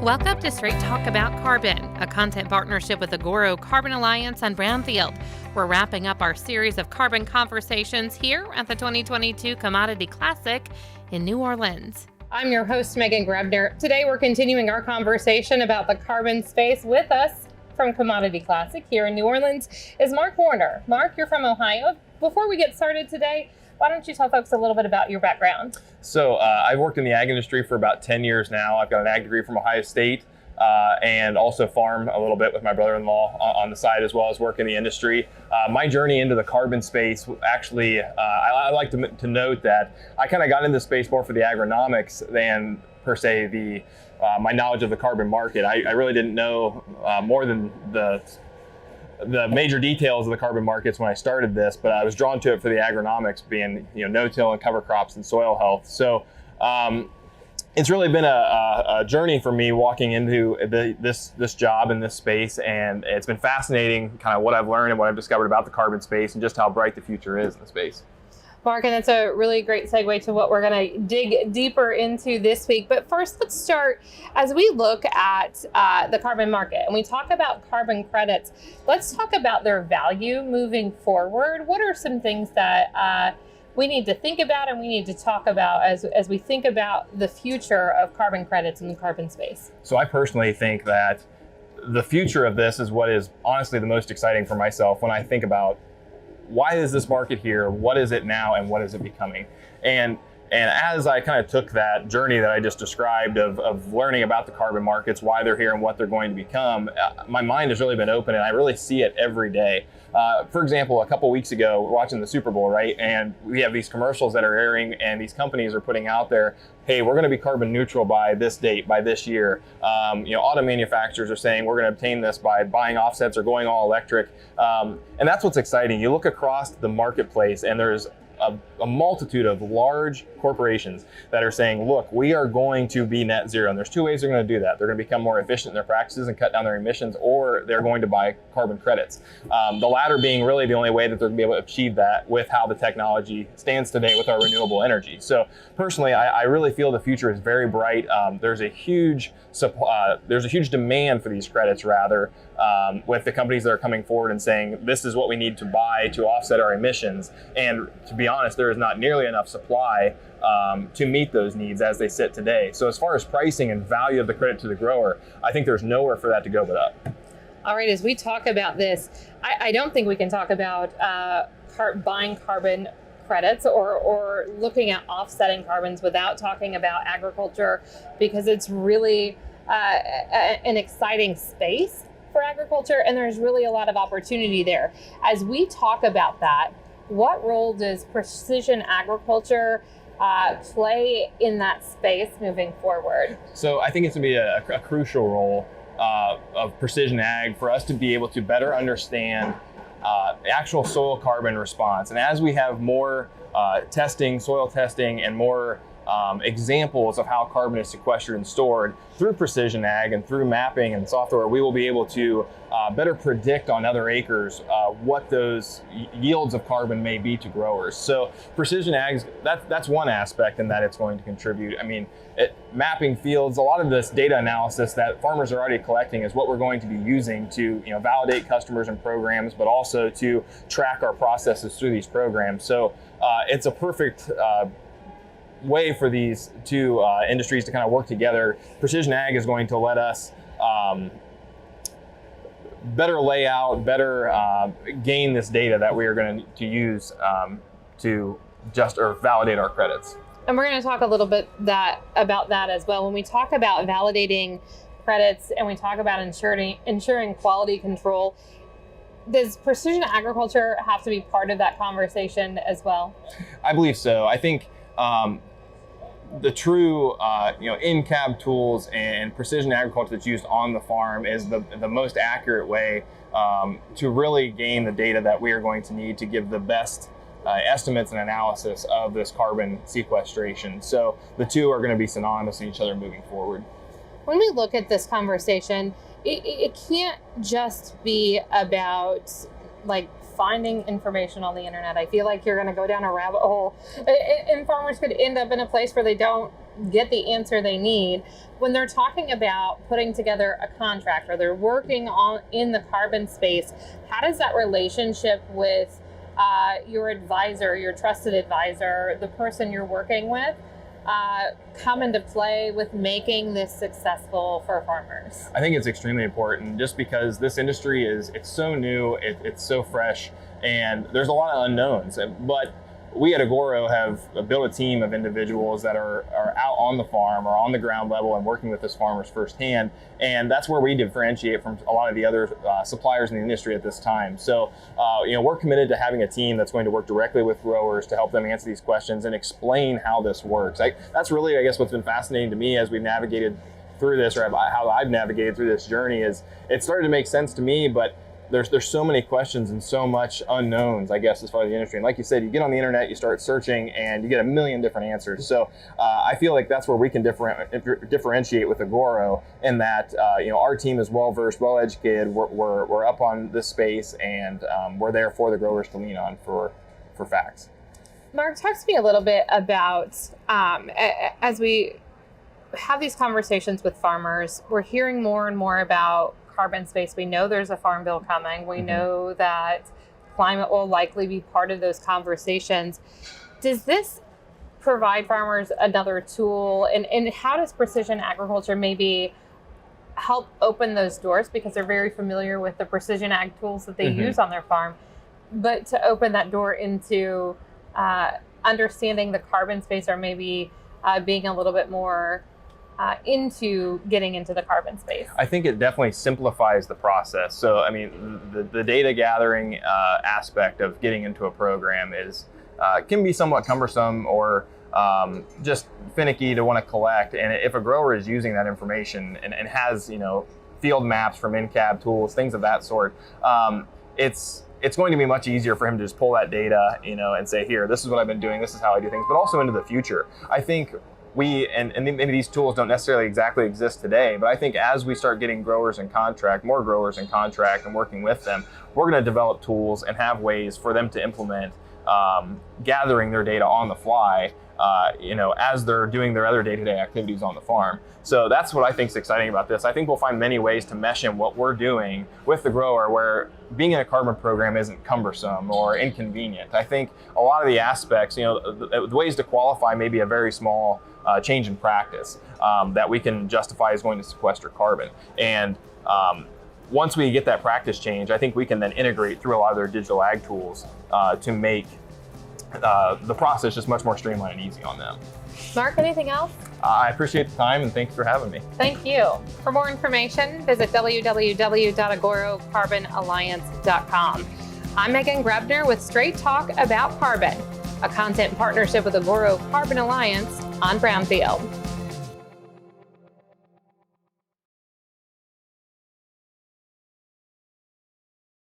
Welcome to Straight Talk About Carbon, a content partnership with Agoro Carbon Alliance on Brownfield. We're wrapping up our series of carbon conversations here at the 2022 Commodity Classic in New Orleans. I'm your host, Meghan Grebner. Today we're continuing our conversation about the carbon space. With us from Commodity Classic here in New Orleans is Mark Warner. Mark, you're from Ohio. Before we get started today, why don't you tell folks a little bit about your background? So I've worked in the ag industry for about 10 years now. I've got an ag degree from Ohio State and also farm a little bit with my brother-in-law on the side, as well as work in the industry. My journey into the carbon space, actually, I like to note that I kind of got into the space more for the agronomics than per se my knowledge of the carbon market. I really didn't know more than the major details of the carbon markets when I started this, but I was drawn to it for the agronomics, being no-till and cover crops and soil health. So it's really been a journey for me walking into this job in this space, and it's been fascinating kind of what I've learned and what I've discovered about the carbon space and just how bright the future is in the space. Mark, and that's a really great segue to what we're going to dig deeper into this week. But first, let's start as we look at the carbon market and we talk about carbon credits. Let's talk about their value moving forward. What are some things that we need to think about and we need to talk about as we think about the future of carbon credits in the carbon space? So I personally think that the future of this is what is honestly the most exciting for myself when I think about why is this market here? What is it now, and what is it becoming? And as I kind of took that journey that I just described of learning about the carbon markets, why they're here and what they're going to become, my mind has really been open, and I really see it every day. For example, a couple weeks ago, we're watching the Super Bowl, right? And we have these commercials that are airing, and these companies are putting out there, hey, we're going to be carbon neutral by this date, by this year. Auto manufacturers are saying we're going to obtain this by buying offsets or going all electric. And that's what's exciting. You look across the marketplace, and there's a multitude of large corporations that are saying, look, we are going to be net zero. And there's two ways they're going to do that. They're going to become more efficient in their practices and cut down their emissions, or they're going to buy carbon credits. The latter being really the only way that they're going to be able to achieve that with how the technology stands today with our renewable energy. So personally, I really feel the future is very bright. There's a huge demand for these credits, rather, with the companies that are coming forward and saying, this is what we need to buy to offset our emissions. And to be honest, there is not nearly enough supply to meet those needs as they sit today. So as far as pricing and value of the credit to the grower, I think there's nowhere for that to go but up. All right, as we talk about this, I don't think we can talk about buying carbon credits or looking at offsetting carbons without talking about agriculture, because it's really an exciting space for agriculture, and there's really a lot of opportunity there. As we talk about that, what role does precision agriculture play in that space moving forward? So I think it's going to be a crucial role of precision ag for us to be able to better understand actual soil carbon response. And as we have more soil testing, and more examples of how carbon is sequestered and stored through precision ag and through mapping and software, we will be able to better predict on other acres what those yields of carbon may be to growers. So precision ag, that's one aspect in that it's going to contribute. I mean, mapping fields, a lot of this data analysis that farmers are already collecting is what we're going to be using to validate customers and programs, but also to track our processes through these programs. So it's a perfect way for these two industries to kind of work together. Precision ag is going to let us better lay out, better gain this data that we are going to use to validate our credits. And we're going to talk a little bit about that as well. When we talk about validating credits and we talk about ensuring quality control, does precision agriculture have to be part of that conversation as well? I believe so. I think the true in-cab tools and precision agriculture that's used on the farm is the most accurate way to really gain the data that we are going to need to give the best estimates and analysis of this carbon sequestration. So the two are going to be synonymous in each other moving forward. When we look at this conversation, it can't just be about like finding information on the internet. I feel like you're going to go down a rabbit hole, and farmers could end up in a place where they don't get the answer they need. When they're talking about putting together a contract or they're working on in the carbon space, how does that relationship with your advisor, your trusted advisor, the person you're working with, come into play with making this successful for farmers? I think it's extremely important, just because this industry it's so new, it's so fresh, and there's a lot of unknowns. But we at Agoro have built a team of individuals that are out on the farm or on the ground level and working with those farmers firsthand. And that's where we differentiate from a lot of the other suppliers in the industry at this time. So, we're committed to having a team that's going to work directly with growers to help them answer these questions and explain how this works. That's really, I guess, what's been fascinating to me as we've navigated through this, or how I've navigated through this journey, is it started to make sense to me, but there's so many questions and so much unknowns, I guess, as far as the industry. And like you said, you get on the internet, you start searching, and you get a million different answers. So I feel like that's where we can differentiate with Agoro, in that our team is well-versed, well-educated. We're up on this space, and we're there for the growers to lean on for facts. Mark, talk to me a little bit about, as we have these conversations with farmers, we're hearing more and more about carbon space. We know there's a farm bill coming. We know that climate will likely be part of those conversations. Does this provide farmers another tool? And how does precision agriculture maybe help open those doors, because they're very familiar with the precision ag tools that they use on their farm, but to open that door into understanding the carbon space, or maybe being a little bit more into getting into the carbon space? I think it definitely simplifies the process. So, I mean, the data gathering aspect of getting into a program can be somewhat cumbersome, or just finicky to want to collect. And if a grower is using that information and has, field maps from in-cab tools, things of that sort, it's going to be much easier for him to just pull that data, and say, here, this is what I've been doing, this is how I do things, but also into the future. I think and maybe these tools don't necessarily exactly exist today, but I think as we start getting more growers in contract and working with them, we're going to develop tools and have ways for them to implement gathering their data on the fly, as they're doing their other day-to-day activities on the farm. So that's what I think is exciting about this. I think we'll find many ways to mesh in what we're doing with the grower, where being in a carbon program isn't cumbersome or inconvenient. I think a lot of the aspects, the ways to qualify may be a very small change in practice that we can justify as going to sequester carbon. And once we get that practice change, I think we can then integrate through a lot of their digital ag tools to make the process just much more streamlined and easy on them. Mark, anything else? I appreciate the time, and thanks for having me. Thank you. For more information, visit www.agorocarbonalliance.com. I'm Meghan Grebner with Straight Talk About Carbon, a content partnership with Agoro Carbon Alliance on Brownfield.